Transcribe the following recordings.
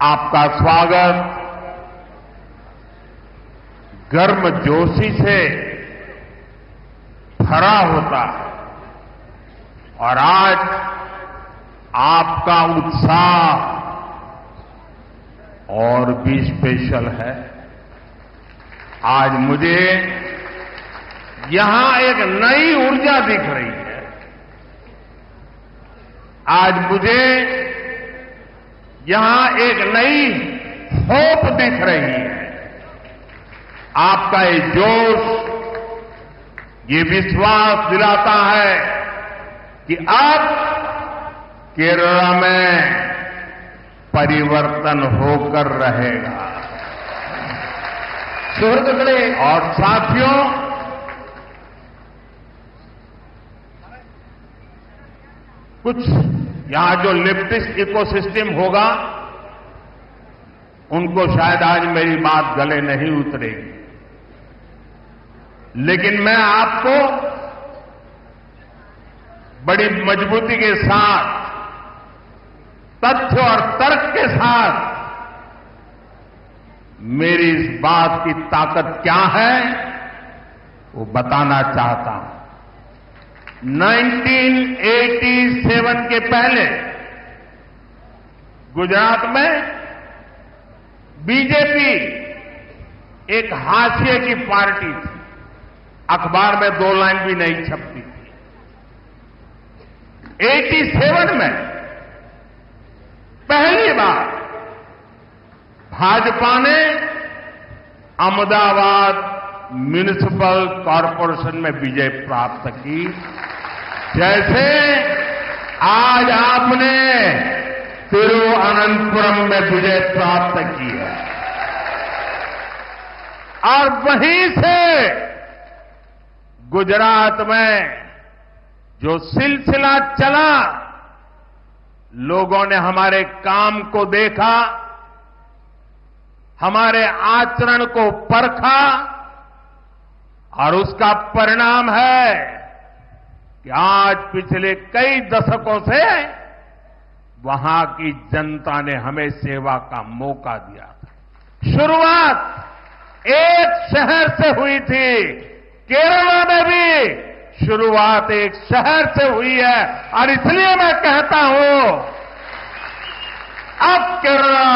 आपका स्वागत गर्मजोशी से भरा होता है और आज आपका उत्साह और भी स्पेशल है। आज मुझे यहां एक नई ऊर्जा दिख रही है। आज मुझे यहां एक नई होप दिख रही है। आपका ये जोश, ये विश्वास दिलाता है कि अब केरला में परिवर्तन होकर रहेगा। സുഹൃത്തുക്കളെ और साथियों, कुछ यहां जो लेफ्टिस्ट इकोसिस्टम होगा उनको शायद आज मेरी बात गले नहीं उतरेगी, लेकिन मैं आपको बड़ी मजबूती के साथ, तथ्य और तर्क के साथ मेरी इस बात की ताकत क्या है वो बताना चाहता हूं। 1987 के पहले गुजरात में बीजेपी एक हाशिए की पार्टी थी, अखबार में 2 लाइन भी नहीं छपती थी। 87 में पहली बार भाजपा ने अहमदाबाद म्युनिसिपल कॉरपोरेशन में विजय प्राप्त की, जैसे आज आपने तिरुवनंतपुरम में विजय प्राप्त की है। और वहीं से गुजरात में जो सिलसिला चला, लोगों ने हमारे काम को देखा, हमारे आचरण को परखा और उसका परिणाम है कि आज पिछले कई दशकों से वहां की जनता ने हमें सेवा का मौका दिया था। शुरुआत एक शहर से हुई थी, केरला में भी शुरुआत एक शहर से हुई है और इसलिए मैं कहता हूं अब केरला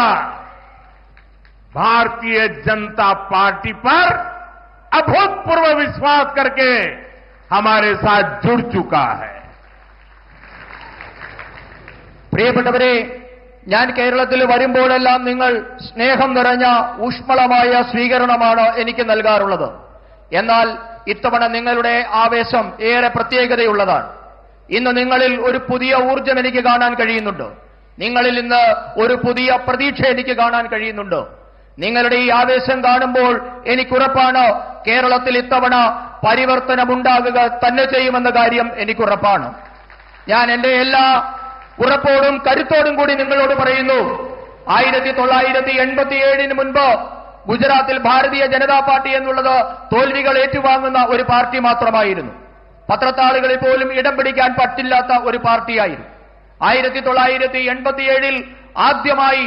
भारतीय जनता पार्टी पर अभूतपूर्व विश्वास करके हमारे साथ जुड़ चुका है। പ്രിയപ്പെട്ടവരെ, ഞാൻ കേരളത്തിൽ വരുമ്പോഴെല്ലാം നിങ്ങൾ സ്നേഹം നിറഞ്ഞ ഊഷ്മളമായ സ്വീകരണമാണ് എനിക്ക് നൽകാറുള്ളത്. എന്നാൽ ഇത്തവണ നിങ്ങളുടെ ആവേശം ഏറെ പ്രത്യേകതയുള്ളതാണ്. ഇന്ന് നിങ്ങളിൽ ഒരു പുതിയ ഊർജ്ജം എനിക്ക് കാണാൻ കഴിയുന്നുണ്ട്. നിങ്ങളിൽ ഇന്ന് ഒരു പുതിയ പ്രതീക്ഷ എനിക്ക് കാണാൻ കഴിയുന്നുണ്ട്. നിങ്ങളുടെ ഈ ആവേശം കാണുമ്പോൾ എനിക്കുറപ്പാണ് കേരളത്തിൽ ഇത്തവണ പരിവർത്തനമുണ്ടാകുക തന്നെ ചെയ്യുമെന്ന കാര്യം എനിക്കുറപ്പാണ്. ഞാൻ എന്റെ എല്ലാ ഉറപ്പോടും കരുത്തോടും കൂടി നിങ്ങളോട് പറയുന്നു, 1987 മുൻപ് ഗുജറാത്തിൽ ഭാരതീയ ജനതാ പാർട്ടി എന്നുള്ളത് തോൽവികൾ ഏറ്റുവാങ്ങുന്ന ഒരു പാർട്ടി മാത്രമായിരുന്നു. പത്രത്താളുകളിൽ പോലും ഇടം പിടിക്കാൻ പറ്റില്ലാത്ത ഒരു പാർട്ടിയായിരുന്നു. 1987 ആദ്യമായി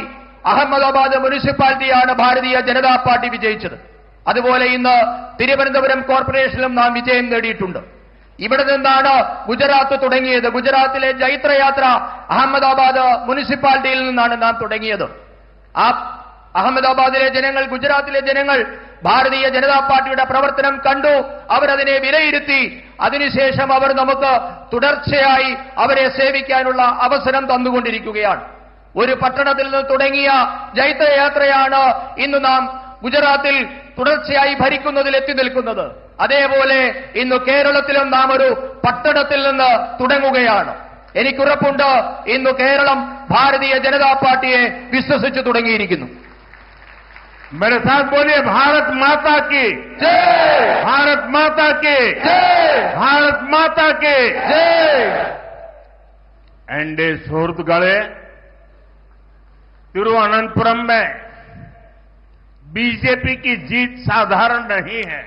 അഹമ്മദാബാദ് മുനിസിപ്പാലിറ്റിയാണ് ഭാരതീയ ജനതാ പാർട്ടി വിജയിച്ചത്. അതുപോലെ ഇന്ന് തിരുവനന്തപുരം കോർപ്പറേഷനിലും നാം വിജയം നേടിയിട്ടുണ്ട്. ഇവിടെ നിന്നാണ് ഗുജറാത്ത് തുടങ്ങിയത്. ഗുജറാത്തിലെ ജൈത്രയാത്ര അഹമ്മദാബാദ് മുനിസിപ്പാലിറ്റിയിൽ നിന്നാണ് നാം തുടങ്ങിയത്. ആ അഹമ്മദാബാദിലെ ജനങ്ങൾ, ഗുജറാത്തിലെ ജനങ്ങൾ ഭാരതീയ ജനതാ പാർട്ടിയുടെ പ്രവർത്തനം കണ്ടു, അവരതിനെ വിലയിരുത്തി. അതിനുശേഷം അവർ നമുക്ക് തുടർച്ചയായി അവരെ സേവിക്കാനുള്ള അവസരം തന്നുകൊണ്ടിരിക്കുകയാണ്. ഒരു പട്ടണത്തിൽ നിന്ന് തുടങ്ങിയ ജൈത്രയാത്രയാണ് ഇന്ന് നാം ഗുജറാത്തിൽ തുടർച്ചയായി ഭരിക്കുന്നതിൽ എത്തി നിൽക്കുന്നത്. അതേപോലെ ഇന്ന് കേരളത്തിലും നാം ഒരു പട്ടണത്തിൽ നിന്ന് തുടങ്ങുകയാണ്. എനിക്കുറപ്പുണ്ട് ഇന്ന് കേരളം ഭാരതീയ ജനതാ പാർട്ടിയെ വിശ്വസിച്ചു തുടങ്ങിയിരിക്കുന്നു. मेरे साथ बोलिए, भारत माता की जय, भारत माता की जय, भारत माता की जय। एनडीए सुहृदगळे, तिरुवनंतपुरम में बीजेपी की जीत साधारण नहीं है,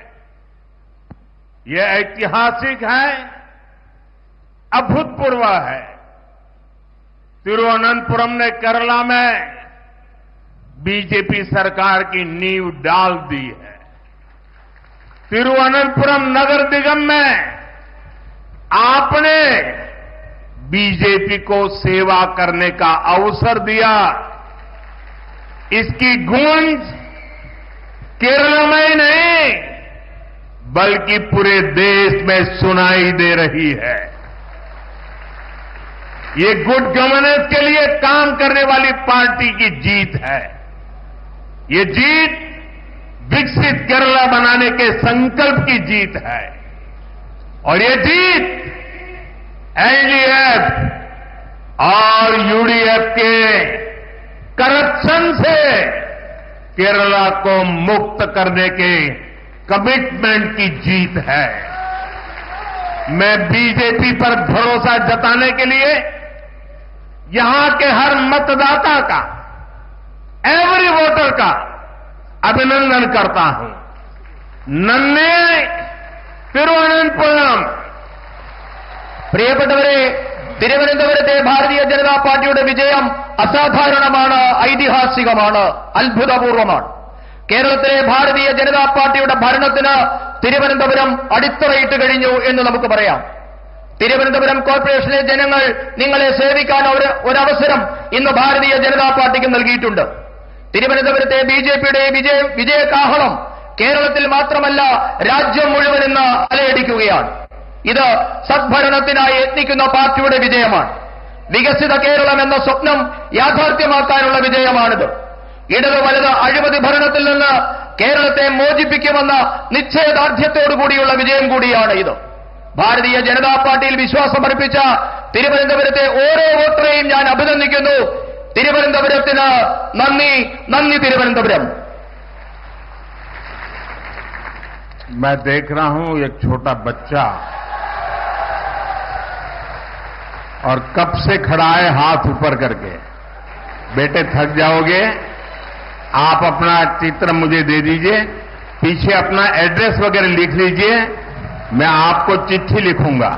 ये ऐतिहासिक है, अभूतपूर्व है। तिरुवनंतपुरम ने केरला में बीजेपी सरकार की नींव डाल दी है। तिरुवनंतपुरम नगर निगम में आपने बीजेपी को सेवा करने का अवसर दिया। इसकी गूंज केरल में ही नहीं बल्कि पूरे देश में सुनाई दे रही है। ये गुड गवर्नेंस के लिए काम करने वाली पार्टी की जीत है। ये जीत विकसित केरला बनाने के संकल्प की जीत है और ये जीत एलडीएफ और यूडीएफ के करप्शन से केरला को मुक्त करने के कमिटमेंट की जीत है। मैं बीजेपी पर भरोसा जताने के लिए यहां के हर मतदाता का, एवरी वोटर का अभिनंदन करता हूं। नन्हे തിരുവനന്തപുരം പ്രിയപ്പെട്ടവരെ, തിരുവനന്തപുരത്തെ ഭാരതീയ ജനതാ പാർട്ടിയുടെ വിജയം അസാധാരണമാണ്, ഐതിഹാസികമാണ്, അത്ഭുതപൂർവമാണ്. കേരളത്തിലെ ഭാരതീയ ജനതാ പാർട്ടിയുടെ ഭരണത്തിന് തിരുവനന്തപുരം അടിത്തറയിട്ട് കഴിഞ്ഞു എന്ന് നമുക്ക് പറയാം. തിരുവനന്തപുരം കോർപ്പറേഷനിലെ ജനങ്ങൾ നിങ്ങളെ സേവിക്കാൻ ഒരവസരം ഇന്ന് ഭാരതീയ ജനതാ പാർട്ടിക്ക് നൽകിയിട്ടുണ്ട്. തിരുവനന്തപുരത്തെ ബിജെപിയുടെ വിജയകാഹളം കേരളത്തിൽ മാത്രമല്ല രാജ്യം മുഴുവൻ ഇന്ന് അലയടിക്കുകയാണ്. ഇത് സദ്ഭരണത്തിനായി യത്നിക്കുന്ന പാർട്ടിയുടെ വിജയമാണ്. വികസിത കേരളം എന്ന സ്വപ്നം യാഥാർത്ഥ്യമാക്കാനുള്ള വിജയമാണിത്. ഇടത് വലത് അഴിമതി ഭരണത്തിൽ നിന്ന് കേരളത്തെ മോചിപ്പിക്കുമെന്ന നിശ്ചയദാർഢ്യത്തോടുകൂടിയുള്ള വിജയം കൂടിയാണ് ഇത്. ഭാരതീയ ജനതാ പാർട്ടിയിൽ വിശ്വാസമർപ്പിച്ച തിരുവനന്തപുരത്തെ ഓരോ വോട്ടറെയും ഞാൻ അഭിനന്ദിക്കുന്നു. തിരുവനന്തപുരത്തിന് നന്ദി, നന്ദി തിരുവനന്തപുരം. मैं देख रहा हूं एक छोटा बच्चा और कब से खड़ा है हाथ ऊपर करके। बेटे थक जाओगे, आप अपना चित्र मुझे दे दीजिए, पीछे अपना एड्रेस वगैरह लिख लीजिए, मैं आपको चिट्ठी लिखूंगा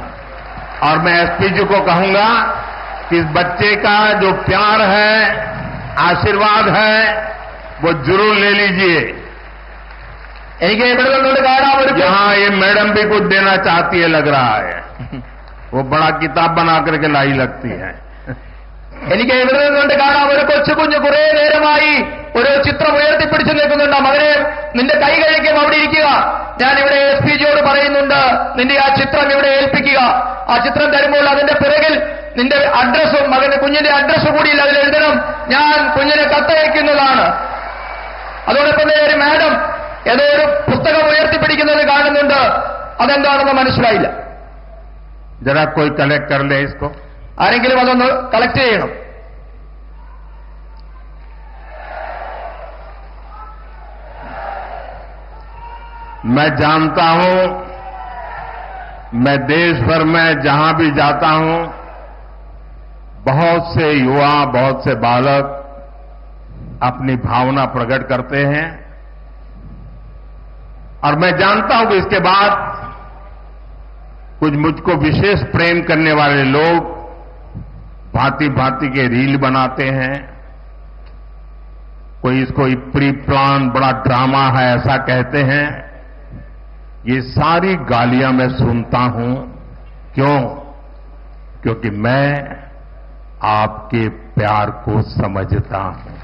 और मैं एसपी जी को कहूंगा कि इस बच्चे का जो प्यार है, आशीर्वाद है, वो जरूर ले लीजिए. यहाँ ये मैडम भी कुछ देना चाहती है लग रहा है. वो बड़ा किताब बना करके लाई लगती है. എനിക്ക് ഇവിടെ നിന്നുകൊണ്ട് കാണാം, ഒരു കൊച്ചുകുഞ്ഞ് കുറെ നേരമായി ഒരു ചിത്രം ഉയർത്തിപ്പിടിച്ചു നിൽക്കുന്നുണ്ട്. മകനെ, നിന്റെ കൈ കഴിക്കും, അവിടെ ഇരിക്കുക. ഞാനിവിടെ എസ് പി ജിയോട് പറയുന്നുണ്ട്, നിന്റെ ആ ചിത്രം ഇവിടെ ഏൽപ്പിക്കുക. ആ ചിത്രം തരുമ്പോൾ അതിന്റെ പിറകിൽ നിന്റെ അഡ്രസ്സും മകന്റെ കുഞ്ഞിന്റെ അഡ്രസ്സ് കൂടിയില്ല, അതിൽ എഴുതണം, ഞാൻ കുഞ്ഞിനെ കത്തയക്കുന്നതാണ്. അതോടൊപ്പം തന്നെ ഒരു മാഡം ഏതോ ഒരു പുസ്തകം ഉയർത്തിപ്പിടിക്കുന്നത് കാണുന്നുണ്ട്. അതെന്താണെന്ന് മനസ്സിലായില്ല. जरा कोई कलेक्ट कर ले इसको. ആരെങ്കിലും അതൊന്ന് കളക്ട് ചെയ്യണം. मैं जानता हूं, मैं देश भर में जहां भी जाता हूं, बहुत से युवा, बहुत से बालक अपनी भावना प्रकट करते हैं और मैं जानता हूं कि इसके बाद कुछ मुझको विशेष प्रेम करने वाले लोग भांति भांति के रील बनाते हैं. कोई इसको प्री प्लान बड़ा ड्रामा है ऐसा कहते हैं. ये सारी गालियां मैं सुनता हूं. क्यों? क्योंकि मैं आपके प्यार को समझता हूं.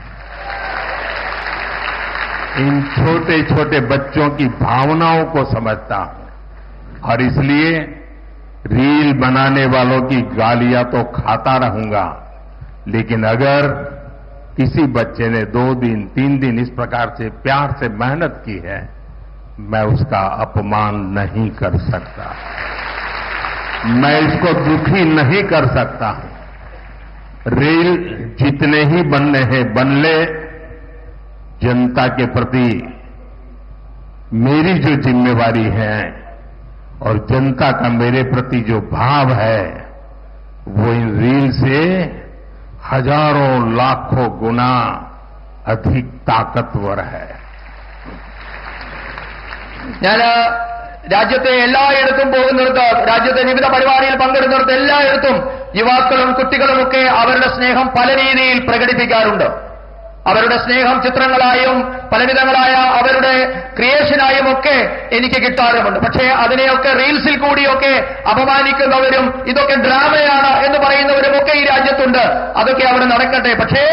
इन छोटे छोटे बच्चों की भावनाओं को समझता हूं और इसलिए रील बनाने वालों की गालियां तो खाता रहूंगा, लेकिन अगर किसी बच्चे ने 2 दिन 3 दिन इस प्रकार से प्यार से मेहनत की है, मैं उसका अपमान नहीं कर सकता, मैं इसको दुखी नहीं कर सकता. रील जितने ही बनने हैं बन ले. जनता के प्रति मेरी जो जिम्मेवारी है और जनता का मेरे प्रति जो भाव है, वो इन रील से हजारों लाखों गुना अधिक ताकतवर है. ഞാൻ രാജ്യത്തെ എല്ലായിടത്തും പോകുന്നിടത്ത്, രാജ്യത്തെ വിവിധ പരിപാടിയിൽ പങ്കെടുക്കുന്നിടത്ത് എല്ലായിടത്തും യുവാക്കളും കുട്ടികളുമൊക്കെ അവരുടെ സ്നേഹം പല രീതിയിൽ പ്രകടിപ്പിക്കാറുണ്ട്. അവരുടെ സ്നേഹം ചിത്രങ്ങളായും പലവിധങ്ങളായ അവരുടെ ക്രിയേഷനായും ഒക്കെ എനിക്ക് കിട്ടാറുമുണ്ട്. പക്ഷേ അതിനെയൊക്കെ റീൽസിൽ കൂടിയൊക്കെ അപമാനിക്കുന്നവരും ഇതൊക്കെ ഡ്രാമയാണ് എന്ന് പറയുന്നവരും ഒക്കെ ഈ രാജ്യത്തുണ്ട്. അതൊക്കെ അവിടെ നടക്കട്ടെ. പക്ഷേ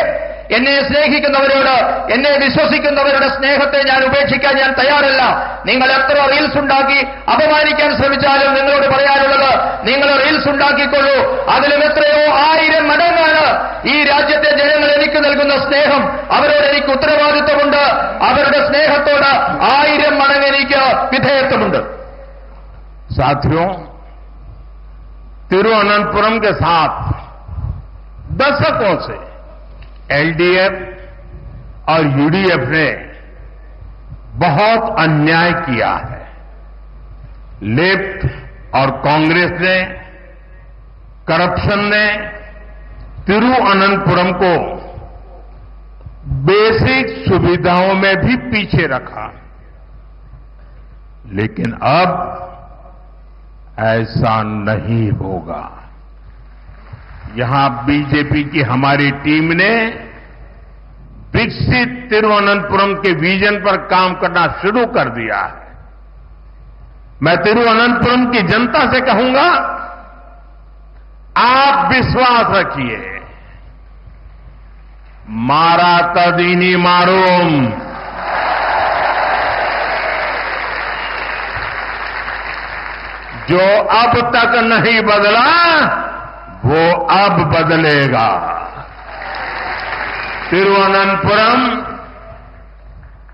എന്നെ സ്നേഹിക്കുന്നവരോട്, എന്നെ വിശ്വസിക്കുന്നവരുടെ സ്നേഹത്തെ ഞാൻ ഉപേക്ഷിക്കാൻ ഞാൻ തയ്യാറല്ല. നിങ്ങൾ എത്ര റീൽസ് ഉണ്ടാക്കി അപമാനിക്കാൻ ശ്രമിച്ചാലും നിങ്ങളോട് പറയാനുള്ളത്, നിങ്ങൾ റീൽസ് ഉണ്ടാക്കിക്കൊള്ളൂ. അതിലും എത്രയോ 1000 മടങ്ങാണ് ഈ രാജ്യത്തെ ജനങ്ങൾ എനിക്ക് നൽകുന്ന സ്നേഹം. അവരോട് എനിക്ക് ഉത്തരവാദിത്വമുണ്ട്. അവരുടെ സ്നേഹത്തോട് 1000 മടങ്ങ് എനിക്ക് വിധേയത്വമുണ്ട്. साथियों, तिरुवनंतपुरम के साथ दशकों से एलडीएफ और यूडीएफ ने बहुत अन्याय किया है. लेफ्ट और कांग्रेस ने, करप्शन ने तिरुवनंतपुरम को बेसिक सुविधाओं में भी पीछे रखा. लेकिन अब ऐसा नहीं होगा. यहां बीजेपी की हमारी टीम ने विकसित तिरुवनंतपुरम के विजन पर काम करना शुरू कर दिया है. मैं तिरुवनंतपुरम की जनता से कहूंगा, आप विश्वास रखिए. मारा तदीनी मारूम. जो अब तक नहीं बदला वो अब बदलेगा. तिरुवनंतपुरम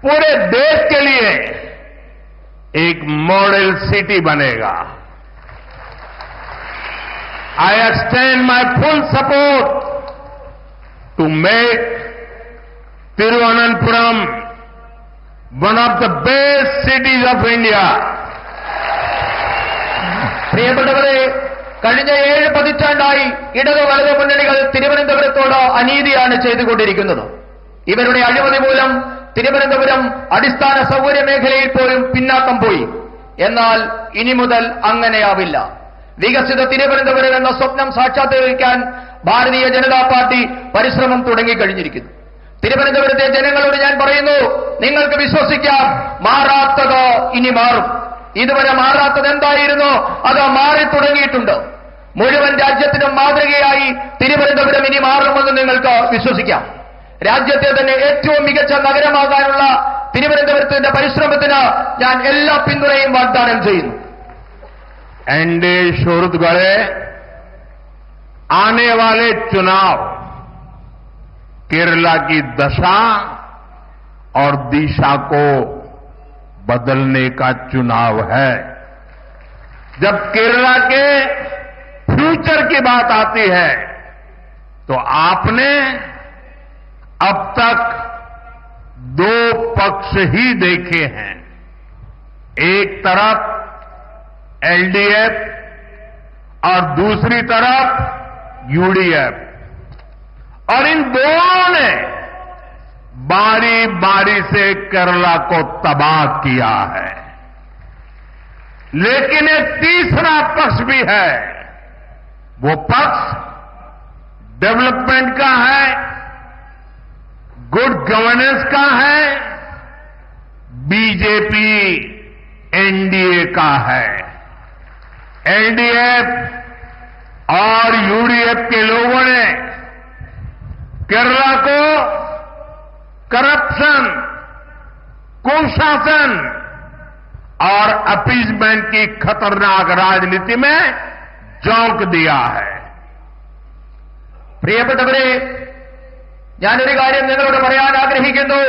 पूरे देश के लिए एक मॉडल सिटी बनेगा. I extend my full support to make Tiruvananthapuram one of the best cities of India. പ്രിയപ്പെട്ടവരെ, കഴിഞ്ഞ 7 പതിറ്റാണ്ടായി ഇടത് വലത് മുന്നണികൾ തിരുവനന്തപുരത്തോട് അനീതിയാണ് ചെയ്തുകൊണ്ടിരിക്കുന്നത്. ഇവരുടെ അഴിമതി മൂലം തിരുവനന്തപുരം അടിസ്ഥാന സൗകര്യ മേഖലയിൽ പോലും പിന്നാക്കം പോയി. എന്നാൽ ഇനി മുതൽ അങ്ങനെയാവില്ല. വികസിത തിരുവനന്തപുരം എന്ന സ്വപ്നം സാക്ഷാത്കരിക്കാൻ ഭാരതീയ ജനതാ പാർട്ടി പരിശ്രമം തുടങ്ങിക്കഴിഞ്ഞിരിക്കുന്നു. തിരുവനന്തപുരത്തെ ജനങ്ങളോട് ഞാൻ പറയുന്നു, നിങ്ങൾക്ക് വിശ്വസിക്കാം, മാറാത്തത് ഇനി മാറും. ഇതുവരെ മാറാത്തത് എന്തായിരുന്നു? അത് മാറി തുടങ്ങിയിട്ടുണ്ട്. മുഴുവൻ രാജ്യത്തിനും മാതൃകയായി തിരുവനന്തപുരം ഇനി മാറുമെന്ന് നിങ്ങൾക്ക് വിശ്വസിക്കാം. രാജ്യത്തെ തന്നെ ഏറ്റവും മികച്ച നഗരമാകാനുള്ള തിരുവനന്തപുരത്തിന്റെ പരിശ്രമത്തിന് ഞാൻ എല്ലാ പിന്തുണയും വാഗ്ദാനം ചെയ്യുന്നു. एनडीए शोरुत गढ़े आने वाले चुनाव केरला की दशा और दिशा को बदलने का चुनाव है. जब केरला के फ्यूचर की बात आती है तो आपने अब तक 2 पक्ष ही देखे हैं. एक तरफ एलडीएफ और दूसरी तरफ यूडीएफ, और इन दोनों ने बारी बारी से केरला को तबाह किया है. लेकिन एक तीसरा पक्ष भी है. वो पक्ष डेवलपमेंट का है, गुड गवर्नेंस का है, बीजेपी एनडीए का है. एलडीएफ और यूडीएफ के लोगों ने केरला को करप्शन, कुशासन और अपीजमेंट की खतरनाक राजनीति में झोंक दिया है. പ്രിയപ്പെട്ടവരെ, ഞാനൊരു കാര്യം നിങ്ങളോട് പറയാൻ ആഗ്രഹിക്കുന്നു.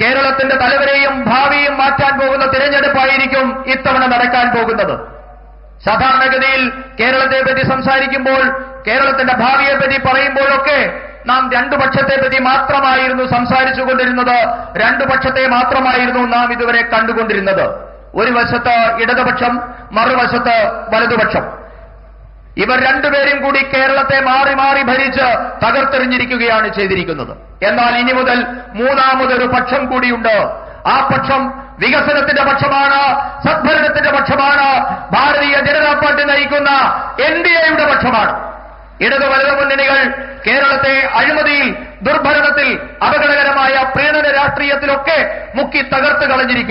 കേരളത്തിന്റെ തലവരെയും ഭാവിയും മാറ്റാൻ പോകുന്ന തിരഞ്ഞെടുപ്പായിരിക്കും ഇത്തവണ നടക്കാൻ പോകുന്നത്. സാധാരണഗതിയിൽ കേരളത്തെപ്പറ്റി സംസാരിക്കുമ്പോൾ, കേരളത്തിന്റെ ഭാവിയെപ്പറ്റി പറയുമ്പോഴൊക്കെ നാം 2 പക്ഷത്തെപ്പറ്റി മാത്രമായിരുന്നു സംസാരിച്ചുകൊണ്ടിരുന്നത്. 2 പക്ഷത്തെ മാത്രമായിരുന്നു നാം ഇതുവരെ കണ്ടുകൊണ്ടിരുന്നത്. ഒരു വശത്ത് ഇടതുപക്ഷം, മറുവശത്ത് വലതുപക്ഷം. ഇവർ രണ്ടുപേരും കൂടി കേരളത്തെ മാറി മാറി ഭരിച്ച് തകർത്തെറിഞ്ഞിരിക്കുകയാണ് ചെയ്തിരിക്കുന്നത്. എന്നാൽ ഇനി മുതൽ മൂന്നാമതൊരു പക്ഷം കൂടിയുണ്ട്. ആ പക്ഷം വികസനത്തിന്റെ പക്ഷമാണ്, സദ്ഭരണത്തിന്റെ പക്ഷമാണ്, ഭാരതീയ ജനതാ പാർട്ടി നയിക്കുന്ന എൻഡിഎയുടെ പക്ഷമാണ്. ഇടതു വലതു മുന്നണികൾ കേരളത്തെ അഴിമതിയിൽ, ദുർഭരണത്തിൽ, അപകടകരമായ രാഷ്ട്രീയത്തിലൊക്കെ മുക്കി തകർത്ത് കളഞ്ഞിരിക്കുക.